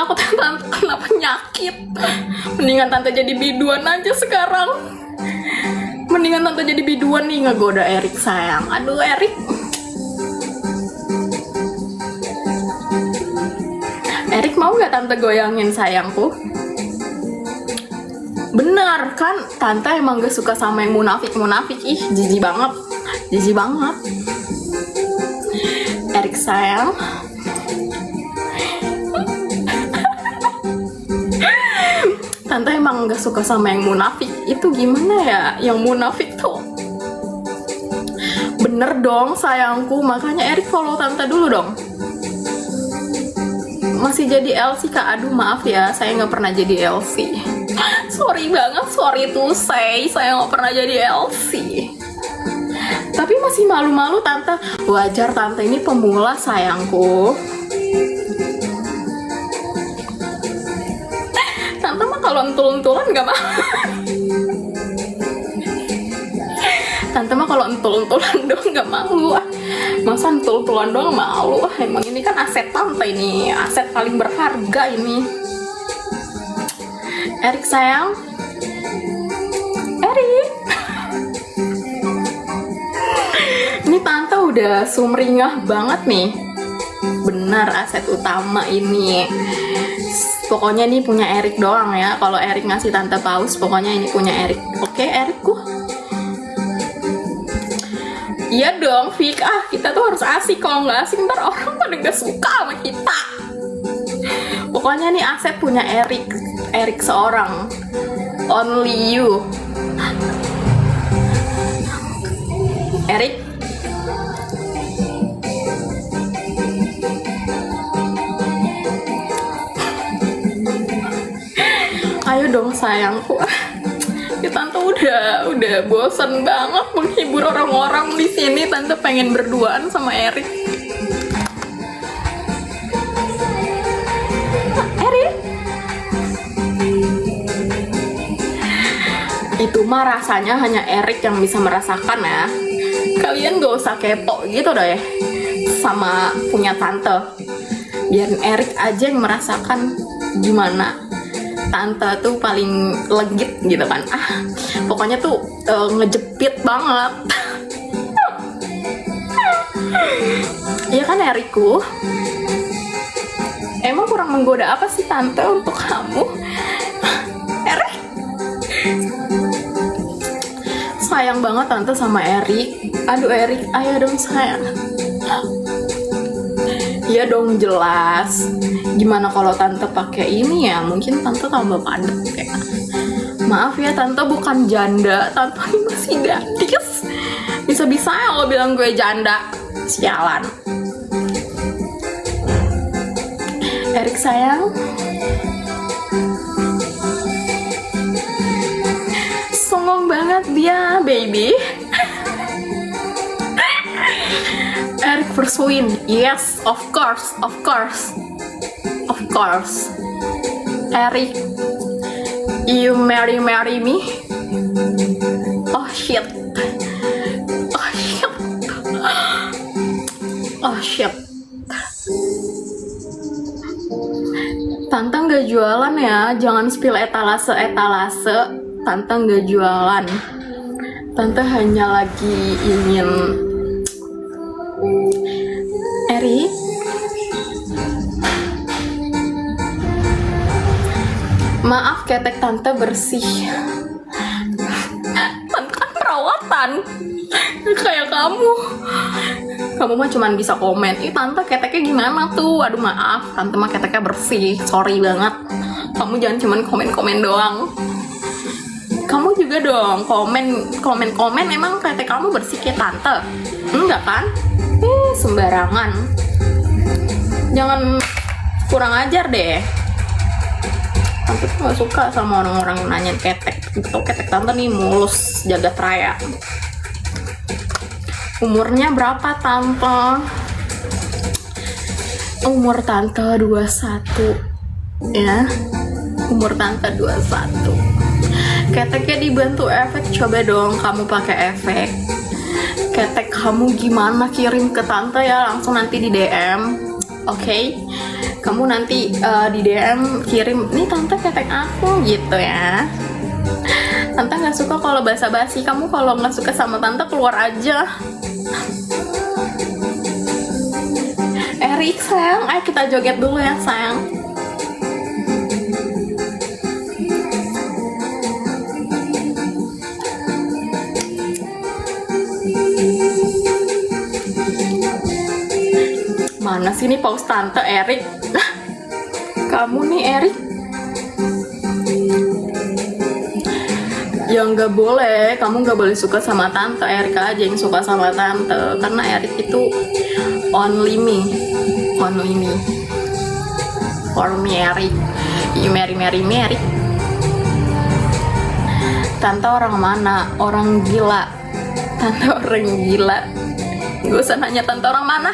takut tante kena penyakit. Mendingan tante jadi biduan aja sekarang. Mendingan tante jadi biduan nih ngegoda Erik sayang. Aduh Erik. Erik mau nggak tante goyangin sayangku? Bener kan, tante emang gak suka sama yang munafik-munafik. Ih, jijik banget. Jijik banget. Erik sayang. Tante emang gak suka sama yang munafik. Itu gimana ya? Yang munafik tuh bener dong sayangku. Makanya Erik follow tante dulu dong. Masih jadi LC kak. Aduh maaf ya, saya gak pernah jadi LC. Sorry banget, sorry to say, saya gak pernah jadi LC. Tapi masih malu-malu tante. Wajar tante ini pemula sayangku. Tante mah kalau entul-entulan gak mau. Tante mah kalau entul-entulan doang gak malu. Masa entul-entulan doang malu? Emang ini kan aset tante ini, aset paling berharga ini. Erik sayang. Erik. Ini tante udah sumringah banget nih. Benar, aset utama ini. Pokoknya ini punya Erik doang ya. Kalau Erik ngasih tante paus, pokoknya ini punya Erik. Oke, Erikku. Iya dong, Fik. Kita tuh harus asik. Kalau nggak asik, ntar orang pada nggak suka sama kita. Pokoknya nih aset punya Erik. Erik seorang. Only you. Erik. Ayo dong sayangku. Ya tante udah bosan banget menghibur orang-orang di sini. Tante pengen berduaan sama Erik. Erik. Itu mah rasanya hanya Erik yang bisa merasakan ya. Kalian gak usah kepo gitu deh sama punya tante. Biarin Erik aja yang merasakan gimana tante tuh paling legit gitu kan. Pokoknya tuh ngejepit banget. Iya kan Erikku? Emang kurang menggoda apa sih tante untuk kamu? Erik. Sayang banget tante sama Erik. Aduh Erik, ayo dong sayang. Iya dong jelas. Gimana kalau tante pakai ini ya? Mungkin tante tambah padat kayak. Maaf ya tante bukan janda, tante ini masih gadis. Bisa-bisa ya lo bilang gue janda. Sialan. Erik sayang. Songong banget dia, baby. Erik pursuin. Yes, of course. Erik, you marry me? Oh shit. Tante nggak jualan ya, jangan spill etalase. Tante nggak jualan. Tante hanya lagi ingin Erik. Maaf ketek tante bersih. Tante kan perawatan. Kayak kamu mah cuman bisa komen, tante keteknya gimana tuh. Aduh maaf, tante mah keteknya bersih. Sorry banget. Kamu jangan cuman komen doang. Kamu juga dong komen emang ketek kamu bersih kayak tante. Enggak kan? Sembarangan. Jangan kurang ajar deh. Tante tuh gak suka sama orang-orang yang nanyain ketek. Gitu, ketek tante nih mulus jagat raya. Umurnya berapa tante? Umur tante 21 ya. Umur tante 21. Keteknya dibantu efek. Coba dong kamu pakai efek. Ketek kamu gimana, kirim ke tante ya, langsung nanti di DM. Oke? kamu nanti di DM kirim, nih tante ketek aku gitu ya. Tante nggak suka kalau basa-basi. Kamu kalau nggak suka sama tante keluar aja. Erik sayang, ayo kita joget dulu ya sayang. Mana sih nih paus tante Erik? Kamu nih Erik. Ya nggak boleh, kamu nggak boleh suka sama tante. Erik aja yang suka sama tante, karena Erik itu only me for me Erik. You marry Erik. Tante orang mana? Orang gila. Tante orang gila. Gak usah nanya tante orang mana.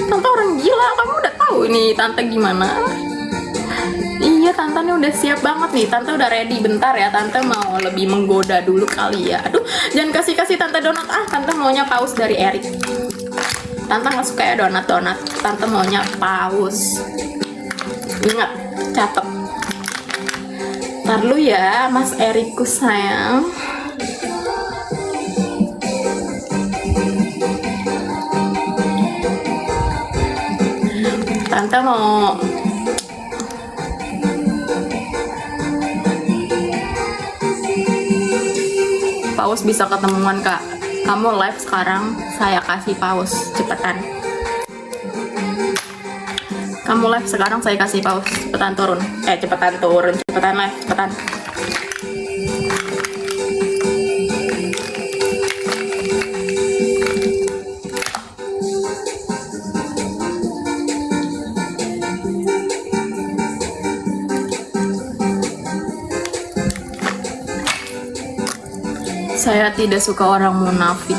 Tante orang gila, kamu udah tahu ini tante gimana. Iya, tante nih udah siap banget nih. Tante udah ready. Bentar ya, tante mau lebih menggoda dulu kali ya. Aduh, jangan kasih tante donat. Tante maunya paus dari Erik. Tante nggak suka ya donat. Tante maunya paus. Ingat, catat. Ntar lu ya, Mas Erikku sayang. Tante mau paus bisa ketemuan kak. Kamu live sekarang, saya kasih paus. Cepetan. Kamu live sekarang, saya kasih paus. Cepetan turun. Cepetan live, cepetan. Saya tidak suka orang munafik.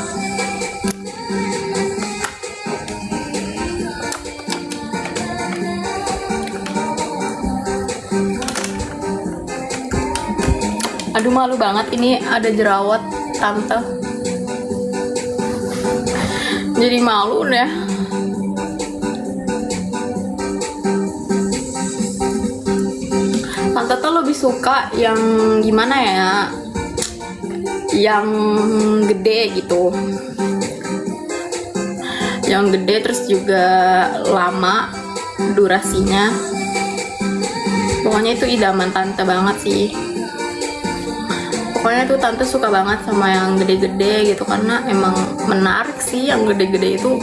Aduh malu banget, ini ada jerawat tante. Jadi malu deh. Tante tuh lebih suka yang gimana ya? Yang gede gitu, yang gede terus juga lama durasinya. Pokoknya itu idaman tante banget sih. Pokoknya tuh tante suka banget sama yang gede-gede gitu, karena emang menarik sih. Yang gede-gede itu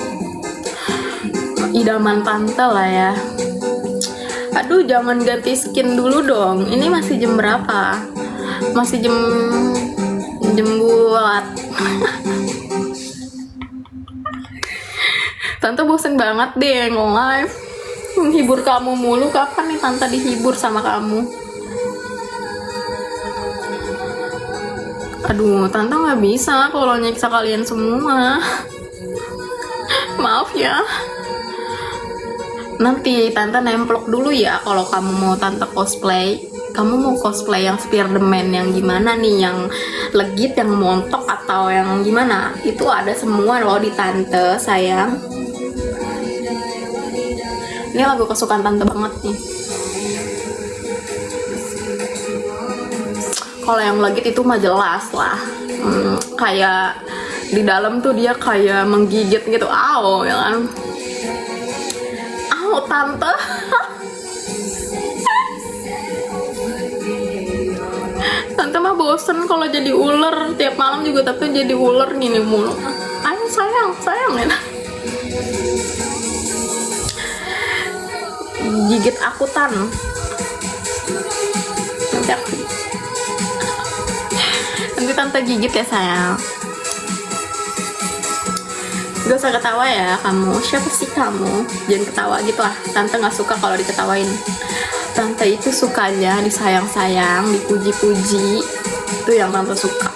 idaman tante lah ya. Aduh jangan ganti skin dulu dong, ini masih jam berapa? Masih jam buat. Tante bosen banget deh nge-live, menghibur kamu mulu. Kapan nih tante dihibur sama kamu? Aduh tante nggak bisa kalau nyiksa kalian semua. Maaf ya. Nanti tante nemplok dulu ya kalau kamu mau tante cosplay. Kamu mau cosplay yang Spiderman yang gimana nih? Yang legit, yang montok, atau yang gimana? Itu ada semua loh di tante sayang. Ini lagu kesukaan tante banget nih. Kalau yang legit itu mah jelas lah. Kayak di dalam tuh dia kayak menggigit gitu. Au ya kan? Au tante. Tante mah bosen kalau jadi ular. Tiap malam juga tante jadi ular gini mulu. Ayo sayang ya. Gigit aku tan. Nanti tante gigit ya sayang. Gak usah ketawa ya kamu. Siapa sih kamu? Jangan ketawa gitu lah. Tante gak suka kalau diketawain. Tante itu sukanya disayang-sayang, dipuji-puji. Itu yang tante suka.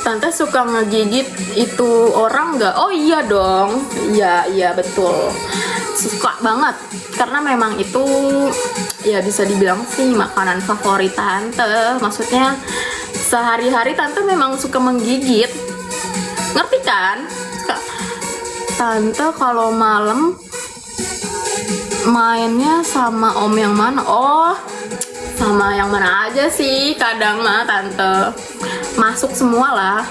Tante suka ngegigit itu orang nggak? Oh iya dong. Iya betul. Suka banget. Karena memang itu ya bisa dibilang sih makanan favorit tante. Maksudnya sehari-hari tante memang suka menggigit. Ngerti kan? Tante kalau malam mainnya sama om yang mana? Oh, sama yang mana aja sih. Kadang mah tante masuk semua lah.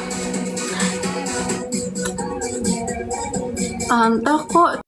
Tante kok